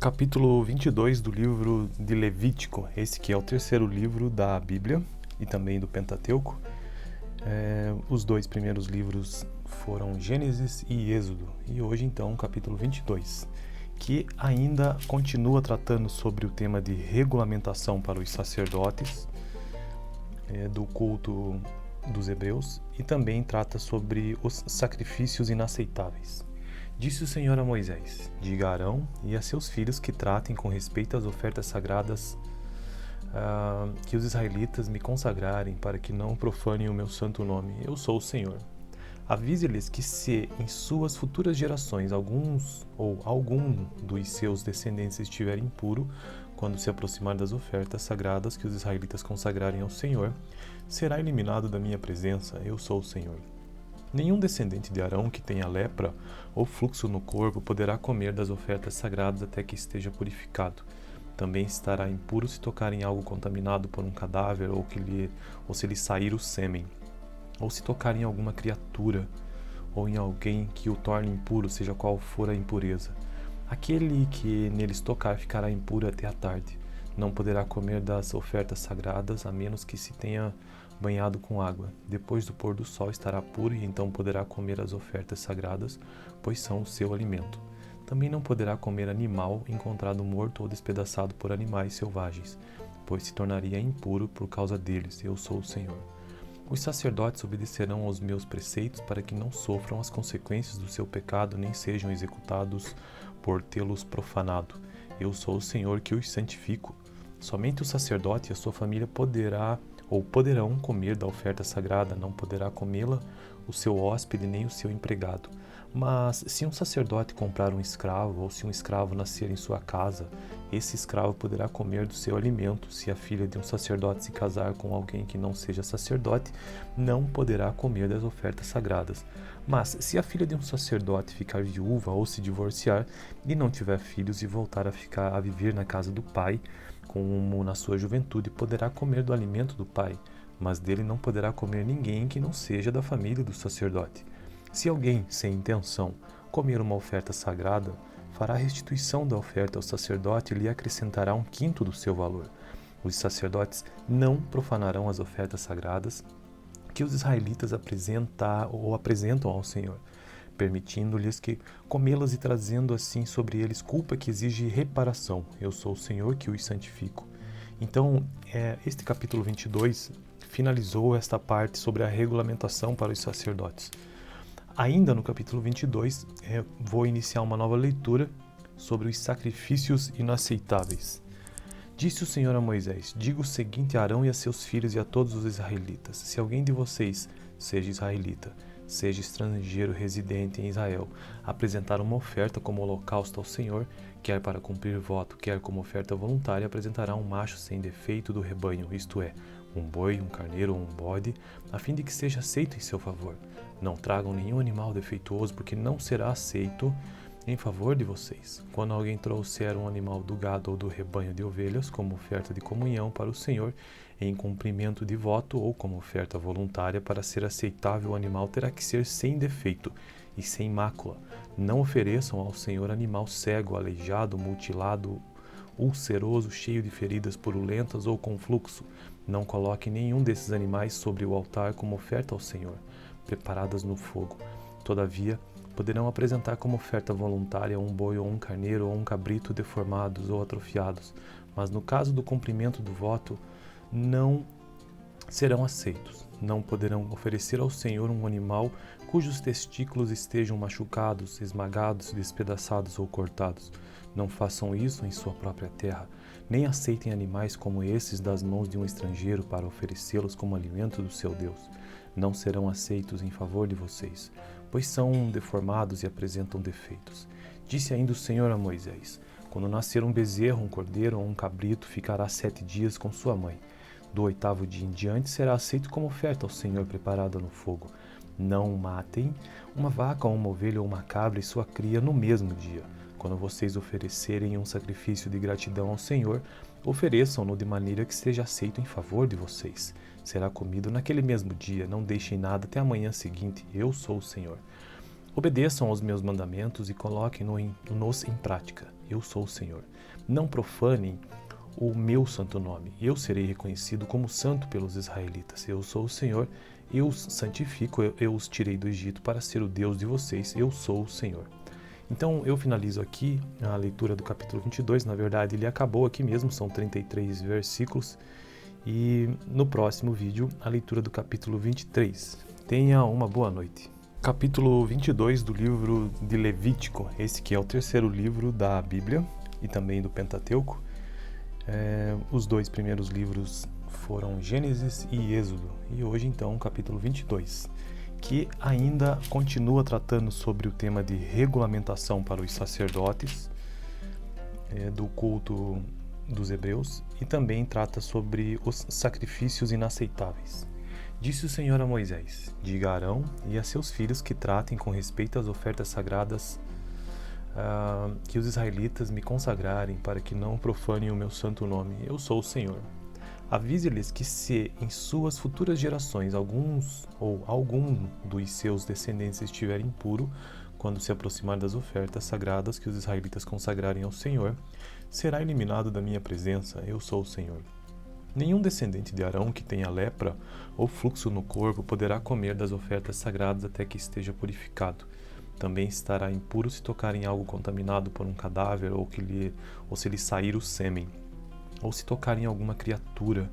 Capítulo 22 do livro de Levítico, esse que é o terceiro livro da Bíblia e também do Pentateuco. Os dois primeiros livros foram Gênesis e Êxodo, e hoje então o capítulo 22, que ainda continua tratando sobre o tema de regulamentação para os sacerdotes do culto dos hebreus, e também trata sobre os sacrifícios inaceitáveis. Disse o Senhor a Moisés: diga a Arão e a seus filhos que tratem com respeito às ofertas sagradas que os israelitas me consagrarem, para que não profanem o meu santo nome. Eu sou o Senhor. Avise-lhes que se em suas futuras gerações algum dos seus descendentes estiver impuro, quando se aproximar das ofertas sagradas que os israelitas consagrarem ao Senhor, será eliminado da minha presença. Eu sou o Senhor. Nenhum descendente de Arão que tenha lepra ou fluxo no corpo poderá comer das ofertas sagradas até que esteja purificado. Também estará impuro se tocar em algo contaminado por um cadáver ou se lhe sair o sêmen, ou se tocar em alguma criatura ou em alguém que o torne impuro, seja qual for a impureza. Aquele que neles tocar ficará impuro até a tarde. Não poderá comer das ofertas sagradas, a menos que se tenha banhado com água. Depois do pôr do sol estará puro e então poderá comer as ofertas sagradas, pois são o seu alimento. Também não poderá comer animal encontrado morto ou despedaçado por animais selvagens, pois se tornaria impuro por causa deles. Eu sou o Senhor. Os sacerdotes obedecerão aos meus preceitos para que não sofram as consequências do seu pecado, nem sejam executados por tê-los profanado. Eu sou o Senhor que os santifico. Somente o sacerdote e a sua família poderão comer da oferta sagrada, não poderá comê-la o seu hóspede nem o seu empregado. Mas se um sacerdote comprar um escravo, ou se um escravo nascer em sua casa, esse escravo poderá comer do seu alimento. Se a filha de um sacerdote se casar com alguém que não seja sacerdote, não poderá comer das ofertas sagradas. Mas se a filha de um sacerdote ficar viúva ou se divorciar e não tiver filhos e voltar a viver na casa do pai, como na sua juventude, poderá comer do alimento do pai, mas dele não poderá comer ninguém que não seja da família do sacerdote. Se alguém, sem intenção, comer uma oferta sagrada, fará restituição da oferta ao sacerdote e lhe acrescentará 1/5 do seu valor. Os sacerdotes não profanarão as ofertas sagradas que os israelitas apresentam ao Senhor, permitindo-lhes que comê-las e trazendo assim sobre eles culpa que exige reparação. Eu sou o Senhor que os santifico. Então, este capítulo 22 finalizou esta parte sobre a regulamentação para os sacerdotes. Ainda no capítulo 22, vou iniciar uma nova leitura sobre os sacrifícios inaceitáveis. Disse o Senhor a Moisés: diga o seguinte a Arão e a seus filhos e a todos os israelitas: se alguém de vocês, seja israelita, seja estrangeiro residente em Israel, apresentar uma oferta como holocausto ao Senhor, quer para cumprir voto, quer como oferta voluntária, apresentará um macho sem defeito do rebanho, isto é, um boi, um carneiro ou um bode, a fim de que seja aceito em seu favor. Não tragam nenhum animal defeituoso, porque não será aceito em favor de vocês. Quando alguém trouxer um animal do gado ou do rebanho de ovelhas como oferta de comunhão para o Senhor, em cumprimento de voto ou como oferta voluntária, para ser aceitável o animal terá que ser sem defeito e sem mácula. Não ofereçam ao Senhor animal cego, aleijado, mutilado, ulceroso, cheio de feridas purulentas ou com fluxo. Não coloque nenhum desses animais sobre o altar como oferta ao Senhor, preparadas no fogo. Todavia, poderão apresentar como oferta voluntária um boi ou um carneiro ou um cabrito deformados ou atrofiados, mas no caso do cumprimento do voto, não serão aceitos. Não poderão oferecer ao Senhor um animal cujos testículos estejam machucados, esmagados, despedaçados ou cortados. Não façam isso em sua própria terra. Nem aceitem animais como esses das mãos de um estrangeiro para oferecê-los como alimento do seu Deus. Não serão aceitos em favor de vocês, pois são deformados e apresentam defeitos. Disse ainda o Senhor a Moisés: quando nascer um bezerro, um cordeiro ou um cabrito, ficará 7 dias com sua mãe. Do 8º dia em diante será aceito como oferta ao Senhor preparada no fogo. Não matem uma vaca ou uma ovelha ou uma cabra e sua cria no mesmo dia. Quando vocês oferecerem um sacrifício de gratidão ao Senhor, ofereçam-no de maneira que seja aceito em favor de vocês. Será comido naquele mesmo dia, não deixem nada até a manhã seguinte. Eu sou o Senhor. Obedeçam aos meus mandamentos e coloquem-nos em prática. eu sou o Senhor. Não profanem o meu santo nome. Eu serei reconhecido como santo pelos israelitas. Eu sou o Senhor, eu os santifico, eu os tirei do Egito para ser o Deus de vocês. Eu sou o Senhor. Então eu finalizo aqui a leitura do capítulo 22. Na verdade, ele acabou aqui mesmo, são 33 versículos. E no próximo vídeo, a leitura do capítulo 23. Tenha uma boa noite. Capítulo 22 do livro de Levítico. Esse que é o terceiro livro da Bíblia e também do Pentateuco. Os dois primeiros livros foram Gênesis e Êxodo. E hoje, então, o capítulo 22, que ainda continua tratando sobre o tema de regulamentação para os sacerdotes do culto dos hebreus e também trata sobre os sacrifícios inaceitáveis. Disse o Senhor a Moisés: diga a Arão e a seus filhos que tratem com respeito às ofertas sagradas que os israelitas me consagrarem, para que não profanem o meu santo nome. Eu sou o Senhor. Avise-lhes que se em suas futuras gerações algum dos seus descendentes estiver impuro, quando se aproximar das ofertas sagradas que os israelitas consagrarem ao Senhor, será eliminado da minha presença. Eu sou o Senhor. Nenhum descendente de Arão que tenha lepra ou fluxo no corpo poderá comer das ofertas sagradas até que esteja purificado. Também estará impuro se tocar em algo contaminado por um cadáver ou se lhe sair o sêmen, ou se tocar em alguma criatura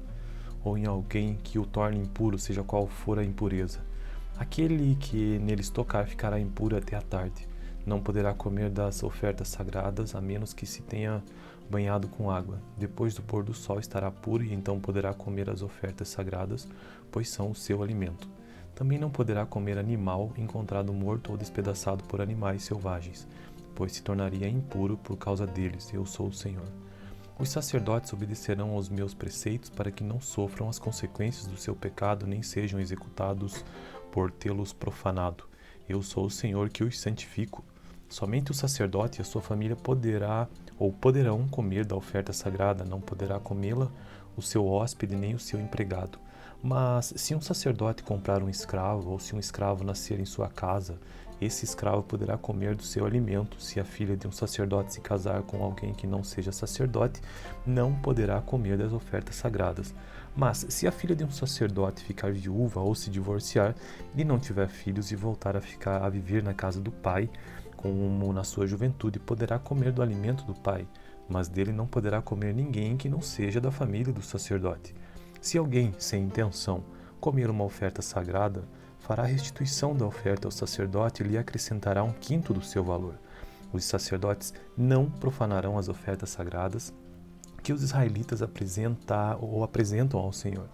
ou em alguém que o torne impuro, seja qual for a impureza. Aquele que neles tocar ficará impuro até a tarde. Não poderá comer das ofertas sagradas, a menos que se tenha banhado com água. Depois do pôr do sol estará puro e então poderá comer as ofertas sagradas, pois são o seu alimento. Também não poderá comer animal encontrado morto ou despedaçado por animais selvagens, pois se tornaria impuro por causa deles. Eu sou o Senhor. Os sacerdotes obedecerão aos meus preceitos para que não sofram as consequências do seu pecado nem sejam executados por tê-los profanado. Eu sou o Senhor que os santifico. Somente o sacerdote e a sua família poderão comer da oferta sagrada, não poderá comê-la o seu hóspede nem o seu empregado. Mas se um sacerdote comprar um escravo, ou se um escravo nascer em sua casa, esse escravo poderá comer do seu alimento. Se a filha de um sacerdote se casar com alguém que não seja sacerdote, não poderá comer das ofertas sagradas. Mas se a filha de um sacerdote ficar viúva ou se divorciar e não tiver filhos e voltar a viver na casa do pai, como na sua juventude, poderá comer do alimento do pai, mas dele não poderá comer ninguém que não seja da família do sacerdote. Se alguém, sem intenção, comer uma oferta sagrada, fará restituição da oferta ao sacerdote e lhe acrescentará 1/5 do seu valor. Os sacerdotes não profanarão as ofertas sagradas que os israelitas apresentam ao Senhor,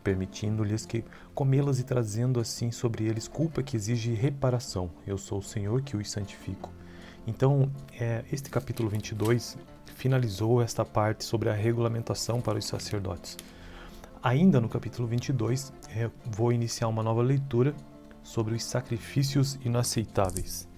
permitindo-lhes que comê-las e trazendo assim sobre eles culpa que exige reparação. Eu sou o Senhor que os santifico. Então, este capítulo 22 finalizou esta parte sobre a regulamentação para os sacerdotes. Ainda no capítulo 22, vou iniciar uma nova leitura sobre os sacrifícios inaceitáveis.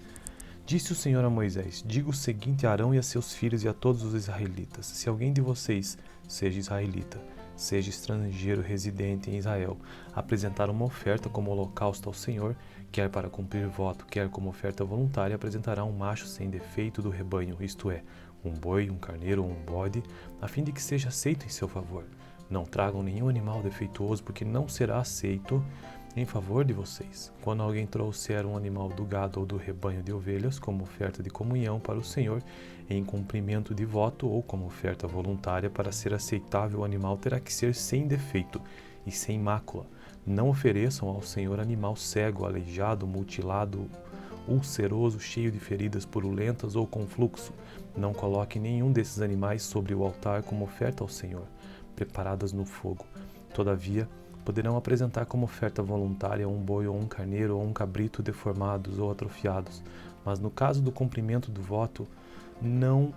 Disse o Senhor a Moisés: diga o seguinte a Arão e a seus filhos e a todos os israelitas: se alguém de vocês, seja israelita, seja estrangeiro residente em Israel, apresentar uma oferta como holocausto ao Senhor, quer para cumprir voto, quer como oferta voluntária, apresentará um macho sem defeito do rebanho, isto é, um boi, um carneiro ou um bode, a fim de que seja aceito em seu favor. Não tragam nenhum animal defeituoso, porque não será aceito em favor de vocês. Quando alguém trouxer um animal do gado ou do rebanho de ovelhas como oferta de comunhão para o Senhor, em cumprimento de voto ou como oferta voluntária, para ser aceitável o animal terá que ser sem defeito e sem mácula. Não ofereçam ao Senhor animal cego, aleijado, mutilado, ulceroso, cheio de feridas purulentas ou com fluxo. Não coloquem nenhum desses animais sobre o altar como oferta ao Senhor, preparadas no fogo. Todavia, poderão apresentar como oferta voluntária um boi ou um carneiro ou um cabrito deformados ou atrofiados, mas no caso do cumprimento do voto, não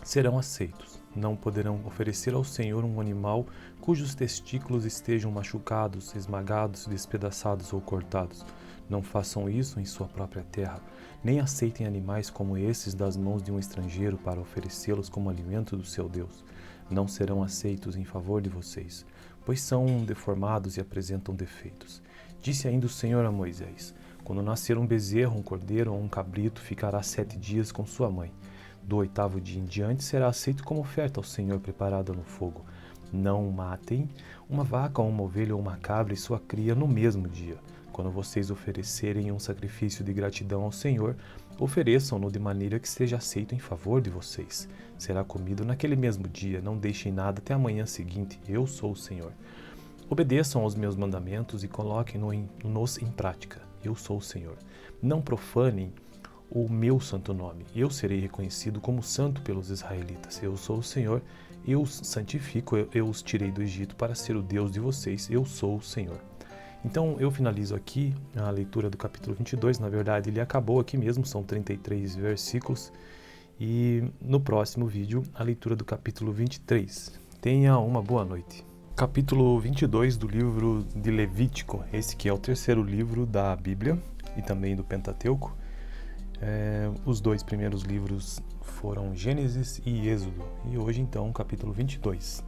serão aceitos. Não poderão oferecer ao Senhor um animal cujos testículos estejam machucados, esmagados, despedaçados ou cortados. Não façam isso em sua própria terra, nem aceitem animais como esses das mãos de um estrangeiro para oferecê-los como alimento do seu Deus. Não serão aceitos em favor de vocês, pois são deformados e apresentam defeitos. Disse ainda o Senhor a Moisés: quando nascer um bezerro, um cordeiro ou um cabrito, ficará 7 dias com sua mãe. Do 8º dia em diante será aceito como oferta ao Senhor preparada no fogo. Não matem uma vaca ou uma ovelha ou uma cabra e sua cria no mesmo dia. Quando vocês oferecerem um sacrifício de gratidão ao Senhor, ofereçam-no de maneira que seja aceito em favor de vocês. Será comido naquele mesmo dia, não deixem nada até a manhã seguinte. Eu sou o Senhor. Obedeçam aos meus mandamentos e coloquem-nos em prática. Eu sou o Senhor. Não profanem o meu santo nome. Eu serei reconhecido como santo pelos israelitas. Eu sou o Senhor. Eu os santifico, eu os tirei do Egito para ser o Deus de vocês. Eu sou o Senhor. Então eu finalizo aqui a leitura do capítulo 22. Na verdade, ele acabou aqui mesmo, são 33 versículos. E no próximo vídeo, a leitura do capítulo 23. Tenha uma boa noite. Capítulo 22 do livro de Levítico. Esse que é o terceiro livro da Bíblia e também do Pentateuco. Os dois primeiros livros foram Gênesis e Êxodo. E hoje, então, capítulo 22,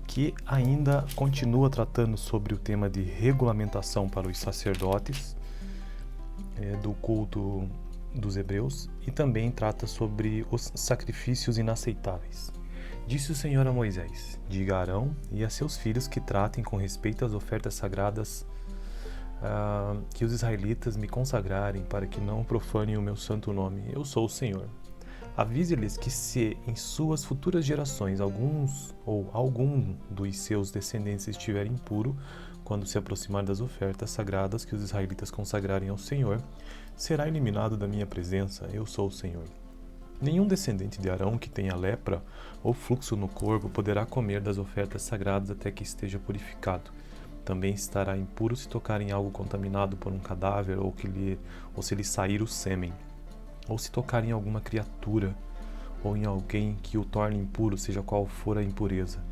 que ainda continua tratando sobre o tema de regulamentação para os sacerdotes do culto dos hebreus e também trata sobre os sacrifícios inaceitáveis. Disse o Senhor a Moisés: diga a Arão e a seus filhos que tratem com respeito às ofertas sagradas que os israelitas me consagrarem, para que não profanem o meu santo nome. Eu sou o Senhor. Avise-lhes que se em suas futuras gerações algum dos seus descendentes estiver impuro, quando se aproximar das ofertas sagradas que os israelitas consagrarem ao Senhor, será eliminado da minha presença. Eu sou o Senhor. Nenhum descendente de Arão que tenha lepra ou fluxo no corpo poderá comer das ofertas sagradas até que esteja purificado. Também estará impuro se tocar em algo contaminado por um cadáver ou se lhe sair o sêmen, ou se tocar em alguma criatura ou em alguém que o torne impuro, seja qual for a impureza.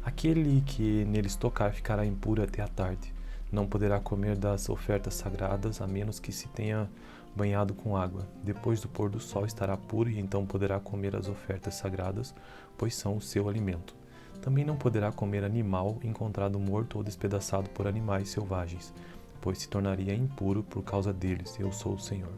Aquele que neles tocar ficará impuro até a tarde. Não poderá comer das ofertas sagradas, a menos que se tenha banhado com água. Depois do pôr do sol estará puro e então poderá comer as ofertas sagradas, pois são o seu alimento. Também não poderá comer animal encontrado morto ou despedaçado por animais selvagens, pois se tornaria impuro por causa deles. Eu sou o Senhor.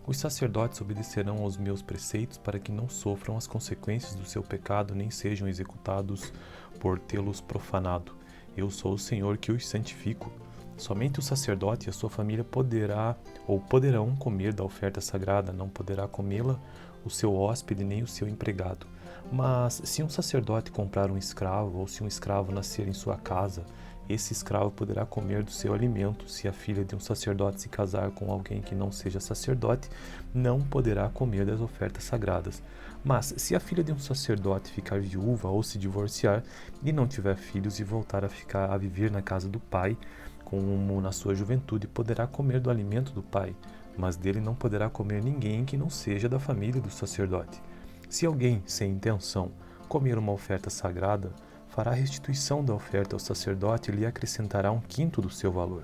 Os sacerdotes obedecerão aos meus preceitos para que não sofram as consequências do seu pecado, nem sejam executados por tê-los profanado. Eu sou o Senhor que os santifico. Somente o sacerdote e a sua família poderão comer da oferta sagrada, não poderá comê-la o seu hóspede nem o seu empregado. Mas se um sacerdote comprar um escravo, ou se um escravo nascer em sua casa, esse escravo poderá comer do seu alimento. Se a filha de um sacerdote se casar com alguém que não seja sacerdote, não poderá comer das ofertas sagradas. Mas se a filha de um sacerdote ficar viúva ou se divorciar e não tiver filhos e voltar a viver na casa do pai, como na sua juventude, poderá comer do alimento do pai, mas dele não poderá comer ninguém que não seja da família do sacerdote. Se alguém, sem intenção, comer uma oferta sagrada, fará restituição da oferta ao sacerdote e lhe acrescentará 1/5 do seu valor.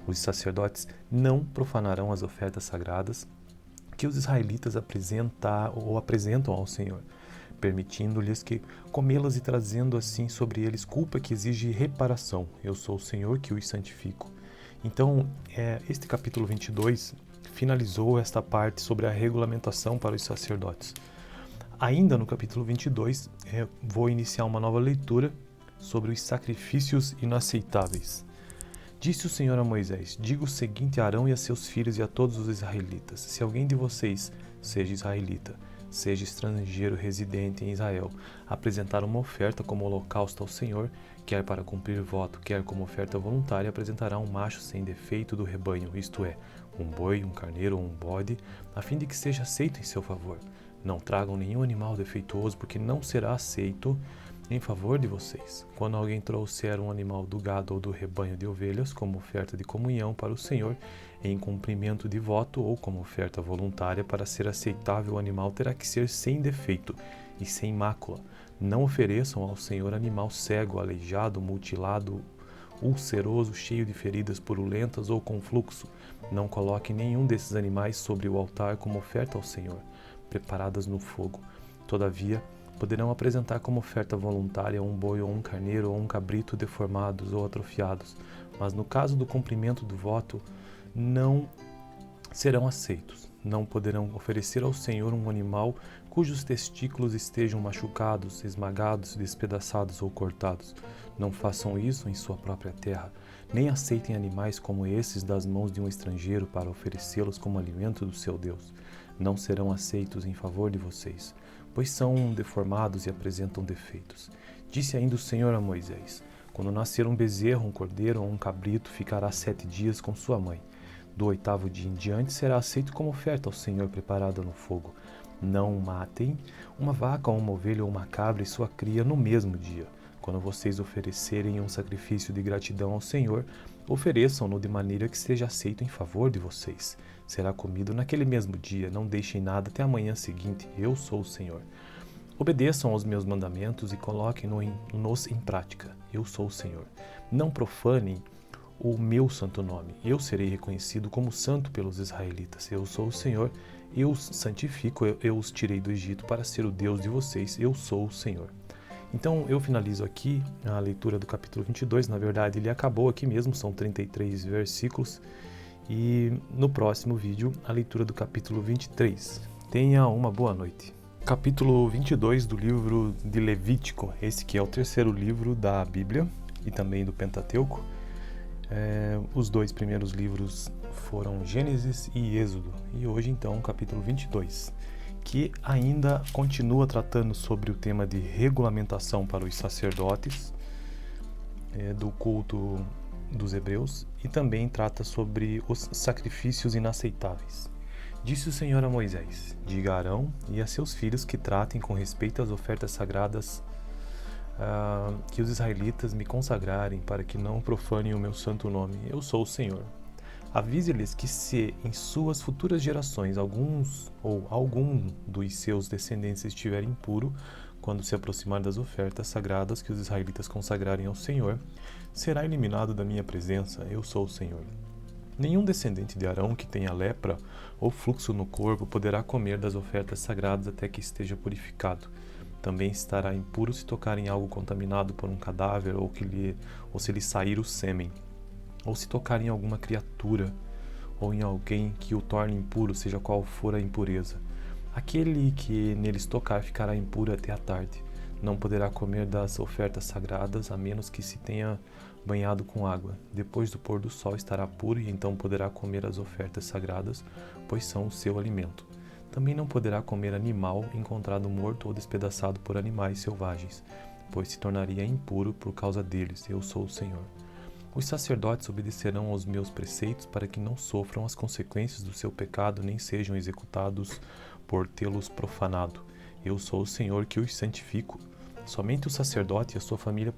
Os sacerdotes não profanarão as ofertas sagradas que os israelitas apresentam ao Senhor, permitindo-lhes que comê-las e trazendo assim sobre eles culpa que exige reparação. Eu sou o Senhor que os santifico. Então, este capítulo 22 finalizou esta parte sobre a regulamentação para os sacerdotes. Ainda no capítulo 22, vou iniciar uma nova leitura sobre os sacrifícios inaceitáveis. Disse o Senhor a Moisés: diga o seguinte a Arão e a seus filhos e a todos os israelitas: se alguém de vocês, seja israelita, seja estrangeiro residente em Israel, apresentar uma oferta como holocausto ao Senhor, quer para cumprir voto, quer como oferta voluntária, apresentará um macho sem defeito do rebanho, isto é, um boi, um carneiro ou um bode, a fim de que seja aceito em seu favor. Não tragam nenhum animal defeituoso, porque não será aceito em favor de vocês. Quando alguém trouxer um animal do gado ou do rebanho de ovelhas como oferta de comunhão para o Senhor, em cumprimento de voto ou como oferta voluntária, para ser aceitável o animal terá que ser sem defeito e sem mácula. Não ofereçam ao Senhor animal cego, aleijado, mutilado, ulceroso, cheio de feridas purulentas ou com fluxo. Não coloque nenhum desses animais sobre o altar como oferta ao Senhor, preparadas no fogo. Todavia, poderão apresentar como oferta voluntária um boi ou um carneiro ou um cabrito deformados ou atrofiados, mas no caso do cumprimento do voto, não serão aceitos. não poderão oferecer ao Senhor um animal cujos testículos estejam machucados, esmagados, despedaçados ou cortados. Não façam isso em sua própria terra, nem aceitem animais como esses das mãos de um estrangeiro para oferecê-los como alimento do seu Deus. Não serão aceitos em favor de vocês, pois são deformados e apresentam defeitos. Disse ainda o Senhor a Moisés: quando nascer um bezerro, um cordeiro ou um cabrito, ficará 7 dias com sua mãe. Do 8º dia em diante será aceito como oferta ao Senhor preparada no fogo. Não matem uma vaca ou uma ovelha ou uma cabra e sua cria no mesmo dia. Quando vocês oferecerem um sacrifício de gratidão ao Senhor, ofereçam-no de maneira que seja aceito em favor de vocês. Será comido naquele mesmo dia, não deixem nada até a manhã seguinte. Eu sou o Senhor. Obedeçam aos meus mandamentos e coloquem-nos em prática. Eu sou o Senhor. Não profanem o meu santo nome. Eu serei reconhecido como santo pelos israelitas. Eu sou o Senhor. Eu os santifico. Eu os tirei do Egito para ser o Deus de vocês. Eu sou o Senhor. Então eu finalizo aqui a leitura do capítulo 22. Na verdade, ele acabou aqui mesmo. São 33 versículos. E no próximo vídeo, a leitura do capítulo 23. Tenha uma boa noite. Capítulo 22 do livro de Levítico, esse que é o 3º livro da Bíblia e também do Pentateuco. Os 2 primeiros livros foram Gênesis e Êxodo, e hoje então o capítulo 22, que ainda continua tratando sobre o tema de regulamentação para os sacerdotes do culto dos hebreus e também trata sobre os sacrifícios inaceitáveis. Disse o Senhor a Moisés: diga a Arão e a seus filhos que tratem com respeito às ofertas sagradas que os israelitas me consagrarem, para que não profanem o meu santo nome. Eu sou o Senhor. Avise-lhes que se em suas futuras gerações algum dos seus descendentes estiver impuro, quando se aproximar das ofertas sagradas que os israelitas consagrarem ao Senhor, será eliminado da minha presença. Eu sou o Senhor. Nenhum descendente de Arão que tenha lepra ou fluxo no corpo poderá comer das ofertas sagradas até que esteja purificado. Também estará impuro se tocar em algo contaminado por um cadáver ou se lhe sair o sêmen, ou se tocar em alguma criatura ou em alguém que o torne impuro, seja qual for a impureza. Aquele que neles tocar ficará impuro até a tarde. Não poderá comer das ofertas sagradas, a menos que se tenha banhado com água. Depois do pôr do sol estará puro e então poderá comer as ofertas sagradas, pois são o seu alimento. Também não poderá comer animal encontrado morto ou despedaçado por animais selvagens, pois se tornaria impuro por causa deles. Eu sou o Senhor. Os sacerdotes obedecerão aos meus preceitos para que não sofram as consequências do seu pecado nem sejam executados por tê-los profanado. Eu sou o Senhor que os santifico. Somente o sacerdote e a sua família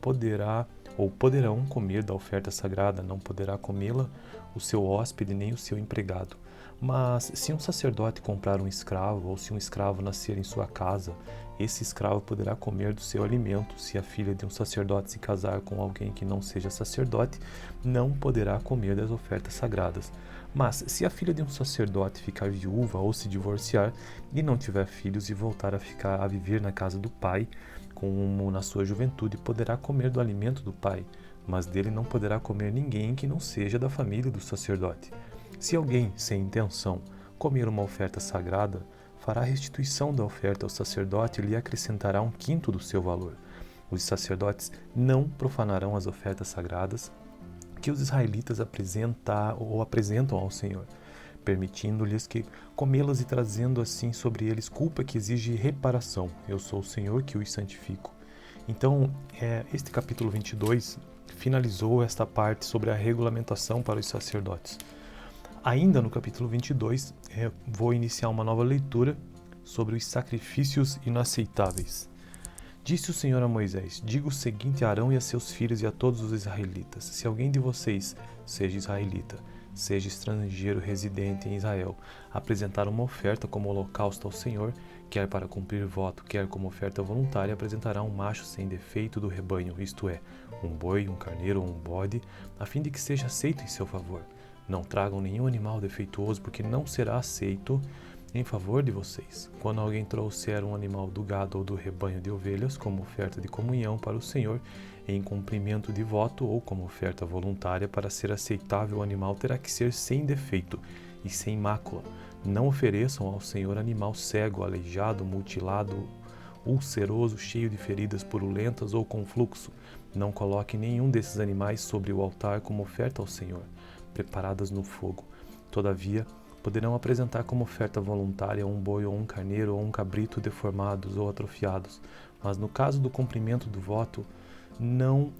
poderão comer da oferta sagrada, não poderá comê-la o seu hóspede nem o seu empregado. Mas se um sacerdote comprar um escravo, ou se um escravo nascer em sua casa, esse escravo poderá comer do seu alimento. Se a filha de um sacerdote se casar com alguém que não seja sacerdote, não poderá comer das ofertas sagradas. Mas se a filha de um sacerdote ficar viúva ou se divorciar e não tiver filhos e voltar a viver na casa do pai, como na sua juventude, poderá comer do alimento do pai, mas dele não poderá comer ninguém que não seja da família do sacerdote. Se alguém, sem intenção, comer uma oferta sagrada, fará restituição da oferta ao sacerdote e lhe acrescentará 1/5 do seu valor. Os sacerdotes não profanarão as ofertas sagradas que os israelitas apresentam ao Senhor, permitindo-lhes que comê-las e trazendo assim sobre eles culpa que exige reparação. Eu sou o Senhor que os santifico. Então, este capítulo 22 finalizou esta parte sobre a regulamentação para os sacerdotes. Ainda no capítulo 22, vou iniciar uma nova leitura sobre os sacrifícios inaceitáveis. Disse o Senhor a Moisés: diga o seguinte a Arão e a seus filhos e a todos os israelitas: se alguém de vocês, seja israelita, seja estrangeiro residente em Israel, apresentar uma oferta como holocausto ao Senhor, quer para cumprir voto, quer como oferta voluntária, apresentará um macho sem defeito do rebanho, isto é, um boi, um carneiro ou um bode, a fim de que seja aceito em seu favor. Não tragam nenhum animal defeituoso, porque não será aceito em favor de vocês. Quando alguém trouxer um animal do gado ou do rebanho de ovelhas como oferta de comunhão para o Senhor, em cumprimento de voto ou como oferta voluntária, para ser aceitável o animal terá que ser sem defeito e sem mácula. Não ofereçam ao Senhor animal cego, aleijado, mutilado, ulceroso, cheio de feridas purulentas ou com fluxo. Não coloque nenhum desses animais sobre o altar como oferta ao Senhor, preparadas no fogo. Todavia, poderão apresentar como oferta voluntária um boi ou um carneiro ou um cabrito deformados ou atrofiados, mas no caso do cumprimento do voto, não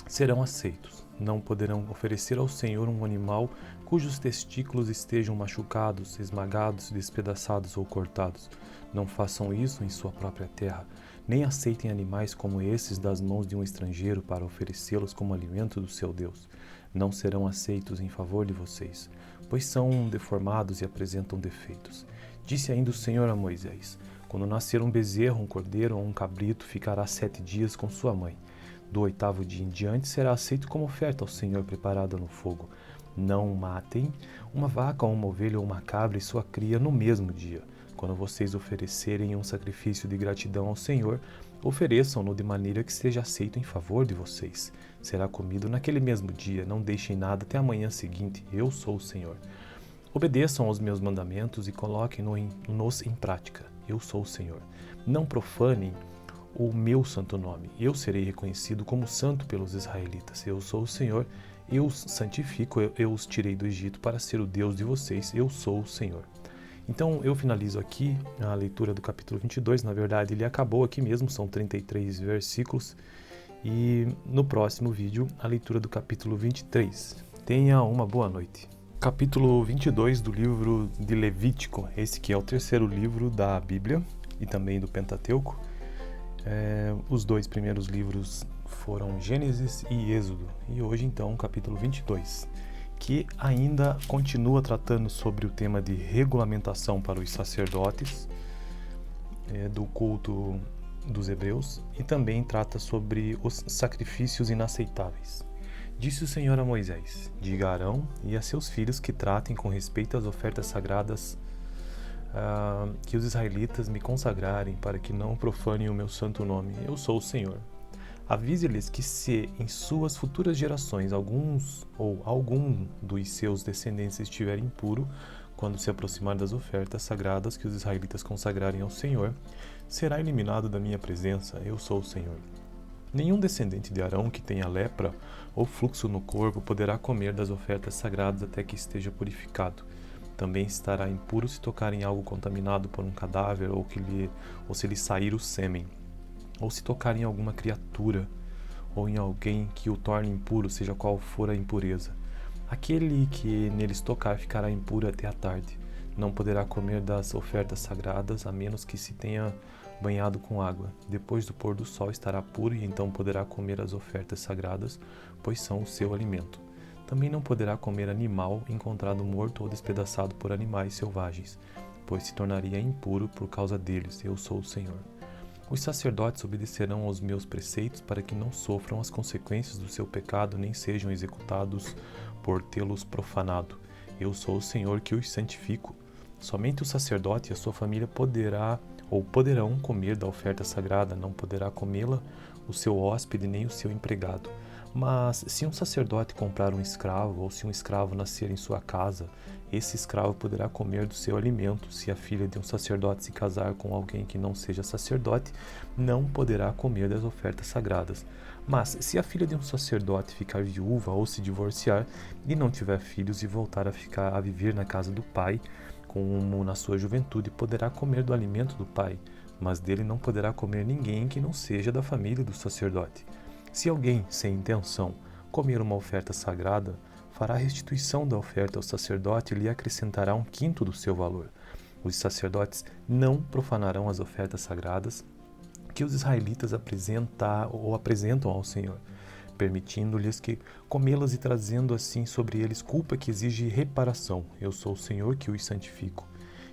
serão aceitos. Não poderão oferecer ao Senhor um animal cujos testículos estejam machucados, esmagados, despedaçados ou cortados. Não façam isso em sua própria terra, nem aceitem animais como esses das mãos de um estrangeiro para oferecê-los como alimento do seu Deus. Não serão aceitos em favor de vocês, pois são deformados e apresentam defeitos. Disse ainda o Senhor a Moisés: quando nascer um bezerro, um cordeiro ou um cabrito, ficará 7 dias com sua mãe. Do 8º dia em diante será aceito como oferta ao Senhor preparada no fogo. Não matem uma vaca ou uma ovelha ou uma cabra e sua cria no mesmo dia. Quando vocês oferecerem um sacrifício de gratidão ao Senhor, ofereçam-no de maneira que seja aceito em favor de vocês. Será comido naquele mesmo dia, não deixem nada até a manhã seguinte. Eu sou o Senhor. Obedeçam aos meus mandamentos e coloquem-nos em prática. Eu sou o Senhor. Não profanem o meu santo nome. Eu serei reconhecido como santo pelos israelitas. Eu sou o Senhor, eu os santifico, eu os tirei do Egito para ser o Deus de vocês. Eu sou o Senhor. Então eu finalizo aqui a leitura do capítulo 22. Na verdade ele acabou aqui mesmo, são 33 versículos. E no próximo vídeo a leitura do capítulo 23. Tenha uma boa noite. Capítulo 22 do livro de Levítico. Esse que é o 3º livro da Bíblia e também do Pentateuco. Os 2 primeiros livros foram Gênesis e Êxodo, e hoje então o capítulo 22, que ainda continua tratando sobre o tema de regulamentação para os sacerdotes do culto dos hebreus, e também trata sobre os sacrifícios inaceitáveis. Disse o Senhor a Moisés: diga a Arão e a seus filhos que tratem com respeito às ofertas sagradas que os israelitas me consagrarem, para que não profanem o meu santo nome. Eu sou o Senhor. Avise-lhes que se em suas futuras gerações algum dos seus descendentes estiver impuro, quando se aproximar das ofertas sagradas que os israelitas consagrarem ao Senhor, será eliminado da minha presença. Eu sou o Senhor. Nenhum descendente de Arão que tenha lepra ou fluxo no corpo poderá comer das ofertas sagradas até que esteja purificado. Também estará impuro se tocar em algo contaminado por um cadáver ou se lhe sair o sêmen, ou se tocar em alguma criatura ou em alguém que o torne impuro, seja qual for a impureza. Aquele que neles tocar ficará impuro até a tarde. Não poderá comer das ofertas sagradas, a menos que se tenha banhado com água. Depois do pôr do sol estará puro e então poderá comer as ofertas sagradas, pois são o seu alimento. Também não poderá comer animal encontrado morto ou despedaçado por animais selvagens, pois se tornaria impuro por causa deles. Eu sou o Senhor. Os sacerdotes obedecerão aos meus preceitos para que não sofram as consequências do seu pecado, nem sejam executados por tê-los profanado. Eu sou o Senhor que os santifico. Somente o sacerdote e a sua família poderão comer da oferta sagrada, não poderá comê-la o seu hóspede nem o seu empregado. Mas se um sacerdote comprar um escravo, ou se um escravo nascer em sua casa, esse escravo poderá comer do seu alimento. Se a filha de um sacerdote se casar com alguém que não seja sacerdote, não poderá comer das ofertas sagradas. Mas se a filha de um sacerdote ficar viúva ou se divorciar e não tiver filhos e voltar a viver na casa do pai, como na sua juventude, poderá comer do alimento do pai, mas dele não poderá comer ninguém que não seja da família do sacerdote. Se alguém, sem intenção, comer uma oferta sagrada, fará restituição da oferta ao sacerdote e lhe acrescentará 1/5 do seu valor. Os sacerdotes não profanarão as ofertas sagradas que os israelitas apresentam ao Senhor, permitindo-lhes que comê-las e trazendo assim sobre eles culpa que exige reparação. Eu sou o Senhor que os santifico.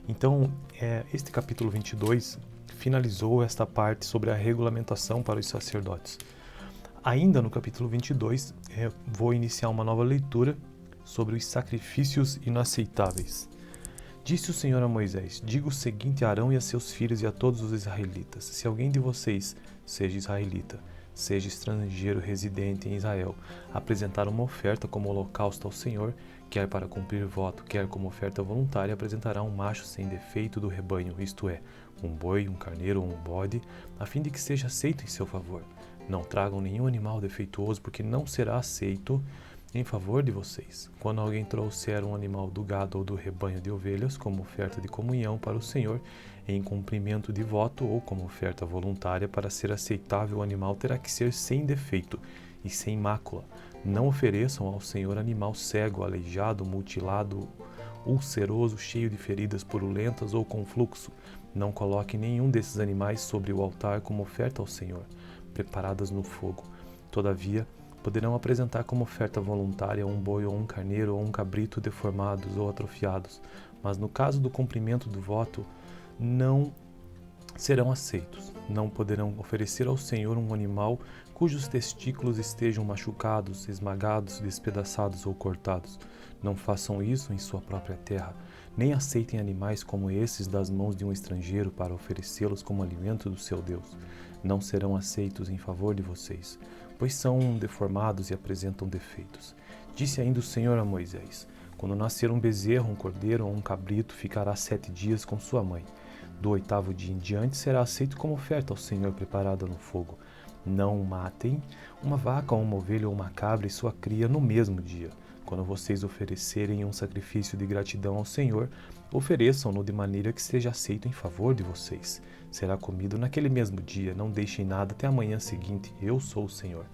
Então, este capítulo 22 finalizou esta parte sobre a regulamentação para os sacerdotes. Ainda no capítulo 22, vou iniciar uma nova leitura sobre os sacrifícios inaceitáveis. Disse o Senhor a Moisés: diga o seguinte a Arão e a seus filhos e a todos os israelitas: se alguém de vocês, seja israelita, seja estrangeiro residente em Israel, apresentar uma oferta como holocausto ao Senhor, quer para cumprir voto, quer como oferta voluntária, apresentará um macho sem defeito do rebanho, isto é, um boi, um carneiro ou um bode, a fim de que seja aceito em seu favor. Não tragam nenhum animal defeituoso, porque não será aceito em favor de vocês. Quando alguém trouxer um animal do gado ou do rebanho de ovelhas como oferta de comunhão para o Senhor, em cumprimento de voto ou como oferta voluntária, para ser aceitável o animal terá que ser sem defeito e sem mácula. Não ofereçam ao Senhor animal cego, aleijado, mutilado, ulceroso, cheio de feridas purulentas ou com fluxo. Não coloque nenhum desses animais sobre o altar como oferta ao Senhor, preparadas no fogo. Todavia, poderão apresentar como oferta voluntária um boi ou um carneiro ou um cabrito deformados ou atrofiados, mas no caso do cumprimento do voto, não serão aceitos. Não poderão oferecer ao Senhor um animal cujos testículos estejam machucados, esmagados, despedaçados ou cortados. Não façam isso em sua própria terra. Nem aceitem animais como esses das mãos de um estrangeiro para oferecê-los como alimento do seu Deus. Não serão aceitos em favor de vocês, pois são deformados e apresentam defeitos. Disse ainda o Senhor a Moisés: quando nascer um bezerro, um cordeiro ou um cabrito, ficará 7 dias com sua mãe. Do 8º dia em diante será aceito como oferta ao Senhor preparada no fogo. Não matem uma vaca ou uma ovelha ou uma cabra e sua cria no mesmo dia. Quando vocês oferecerem um sacrifício de gratidão ao Senhor, ofereçam-no de maneira que seja aceito em favor de vocês. Será comido naquele mesmo dia, não deixem nada até a manhã seguinte. Eu sou o Senhor.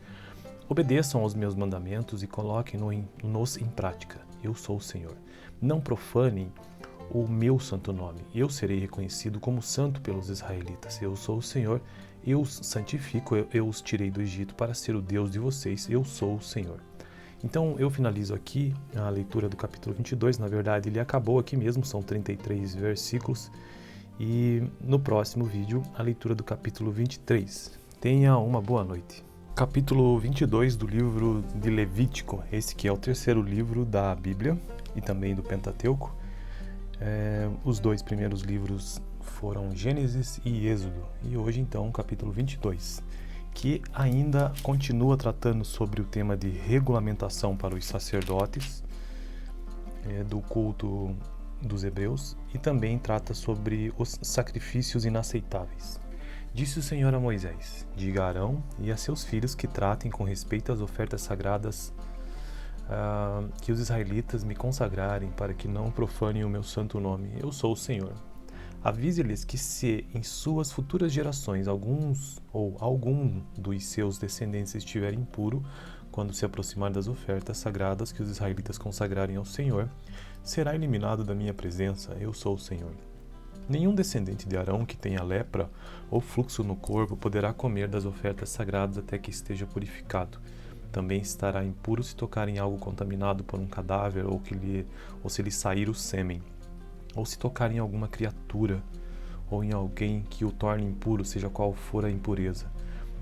Obedeçam aos meus mandamentos e coloquem-nos em prática. Eu sou o Senhor. Não profanem o meu santo nome. Eu serei reconhecido como santo pelos israelitas. Eu sou o Senhor. Eu os santifico. Eu os tirei do Egito para ser o Deus de vocês. Eu sou o Senhor. Então eu finalizo aqui a leitura do capítulo 22, na verdade ele acabou aqui mesmo, são 33 versículos, e no próximo vídeo a leitura do capítulo 23. Tenha uma boa noite. Capítulo 22 do livro de Levítico, esse que é o terceiro livro da Bíblia e também do Pentateuco. Os 2 primeiros livros foram Gênesis e Êxodo, e hoje então o capítulo 22. Que ainda continua tratando sobre o tema de regulamentação para os sacerdotes do culto dos hebreus e também trata sobre os sacrifícios inaceitáveis. Disse o Senhor a Moisés: diga a Arão e a seus filhos que tratem com respeito às ofertas sagradas que os israelitas me consagrarem, para que não profanem o meu santo nome. Eu sou o Senhor. Avise-lhes que se em suas futuras gerações algum dos seus descendentes estiver impuro, quando se aproximar das ofertas sagradas que os israelitas consagrarem ao Senhor, será eliminado da minha presença. Eu sou o Senhor. Nenhum descendente de Arão que tenha lepra ou fluxo no corpo poderá comer das ofertas sagradas até que esteja purificado. Também estará impuro se tocar em algo contaminado por um cadáver ou se lhe sair o sêmen, ou se tocar em alguma criatura, ou em alguém que o torne impuro, seja qual for a impureza.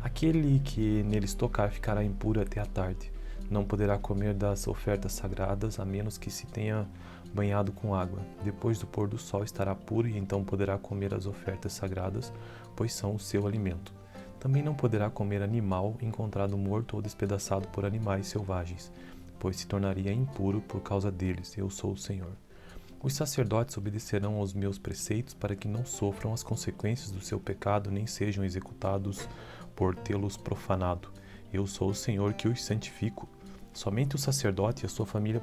Aquele que neles tocar ficará impuro até a tarde. Não poderá comer das ofertas sagradas, a menos que se tenha banhado com água. Depois do pôr do sol estará puro e então poderá comer as ofertas sagradas, pois são o seu alimento. Também não poderá comer animal encontrado morto ou despedaçado por animais selvagens, pois se tornaria impuro por causa deles. Eu sou o Senhor. Os sacerdotes obedecerão aos meus preceitos para que não sofram as consequências do seu pecado, nem sejam executados por tê-los profanado. Eu sou o Senhor que os santifico. Somente o sacerdote e a sua família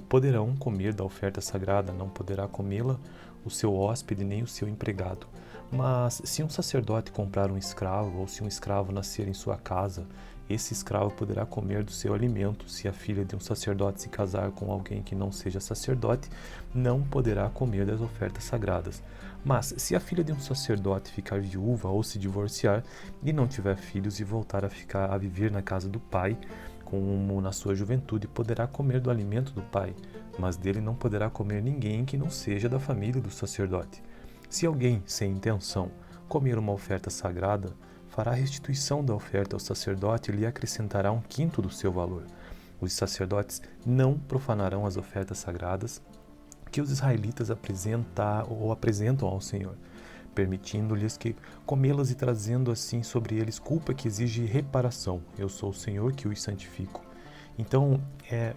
poderão comer da oferta sagrada, não poderá comê-la o seu hóspede nem o seu empregado. Mas se um sacerdote comprar um escravo, ou se um escravo nascer em sua casa, esse escravo poderá comer do seu alimento. Se a filha de um sacerdote se casar com alguém que não seja sacerdote, não poderá comer das ofertas sagradas. Mas se a filha de um sacerdote ficar viúva ou se divorciar e não tiver filhos e voltar a viver na casa do pai, como na sua juventude, poderá comer do alimento do pai, mas dele não poderá comer ninguém que não seja da família do sacerdote. Se alguém, sem intenção, comer uma oferta sagrada, fará restituição da oferta ao sacerdote e lhe acrescentará 1/5 do seu valor. Os sacerdotes não profanarão as ofertas sagradas que os israelitas apresentam ao Senhor, permitindo-lhes que comê-las e trazendo assim sobre eles culpa que exige reparação. Eu sou o Senhor que os santifico. Então,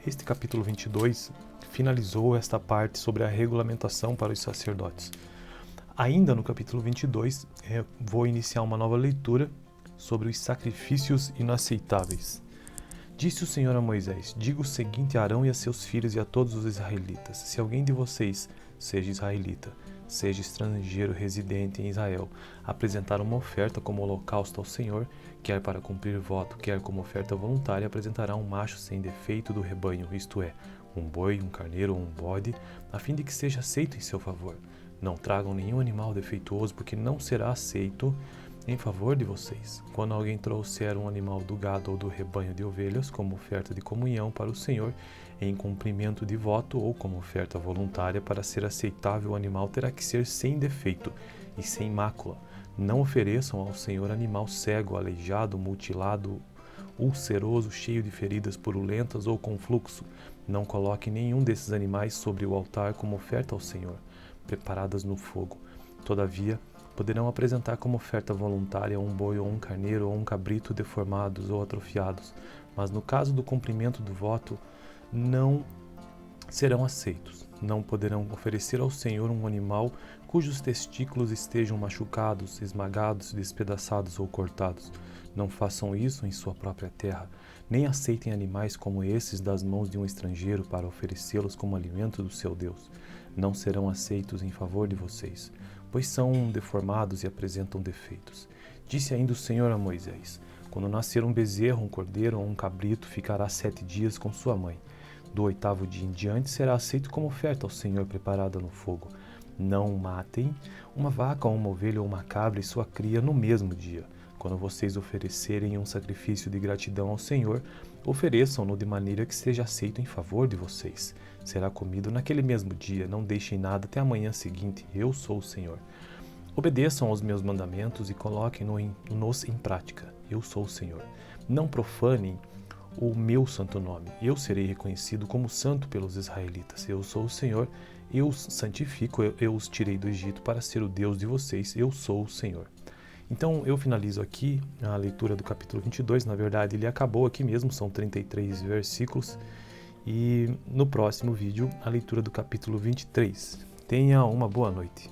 este capítulo 22 finalizou esta parte sobre a regulamentação para os sacerdotes. Ainda no capítulo 22, vou iniciar uma nova leitura sobre os sacrifícios inaceitáveis. Disse o Senhor a Moisés: diga o seguinte a Arão e a seus filhos e a todos os israelitas: se alguém de vocês, seja israelita, seja estrangeiro residente em Israel, apresentar uma oferta como holocausto ao Senhor, quer para cumprir voto, quer como oferta voluntária, apresentará um macho sem defeito do rebanho, isto é, um boi, um carneiro ou um bode, a fim de que seja aceito em seu favor. Não tragam nenhum animal defeituoso, porque não será aceito em favor de vocês. Quando alguém trouxer um animal do gado ou do rebanho de ovelhas como oferta de comunhão para o Senhor, em cumprimento de voto ou como oferta voluntária, para ser aceitável o animal terá que ser sem defeito e sem mácula. Não ofereçam ao Senhor animal cego, aleijado, mutilado, ulceroso, cheio de feridas purulentas ou com fluxo. Não coloque nenhum desses animais sobre o altar como oferta ao Senhor, preparadas no fogo. Todavia, poderão apresentar como oferta voluntária um boi ou um carneiro ou um cabrito deformados ou atrofiados, mas no caso do cumprimento do voto, não serão aceitos. Não poderão oferecer ao Senhor um animal cujos testículos estejam machucados, esmagados, despedaçados ou cortados. Não façam isso em sua própria terra. Nem aceitem animais como esses das mãos de um estrangeiro para oferecê-los como alimento do seu Deus. Não serão aceitos em favor de vocês, pois são deformados e apresentam defeitos. Disse ainda o Senhor a Moisés: quando nascer um bezerro, um cordeiro ou um cabrito, ficará 7 dias com sua mãe. Do 8º dia em diante será aceito como oferta ao Senhor preparada no fogo. Não matem uma vaca ou uma ovelha ou uma cabra e sua cria no mesmo dia. Quando vocês oferecerem um sacrifício de gratidão ao Senhor, ofereçam-no de maneira que seja aceito em favor de vocês. Será comido naquele mesmo dia, não deixem nada até a manhã seguinte. Eu sou o Senhor. Obedeçam aos meus mandamentos e coloquem-nos em prática. Eu sou o Senhor. Não profanem o meu santo nome. Eu serei reconhecido como santo pelos israelitas. Eu sou o Senhor, eu os santifico, eu os tirei do Egito para ser o Deus de vocês. Eu sou o Senhor. Então eu finalizo aqui a leitura do capítulo 22. Na verdade ele acabou aqui mesmo, são 33 versículos. E no próximo vídeo a leitura do capítulo 23. Tenha uma boa noite.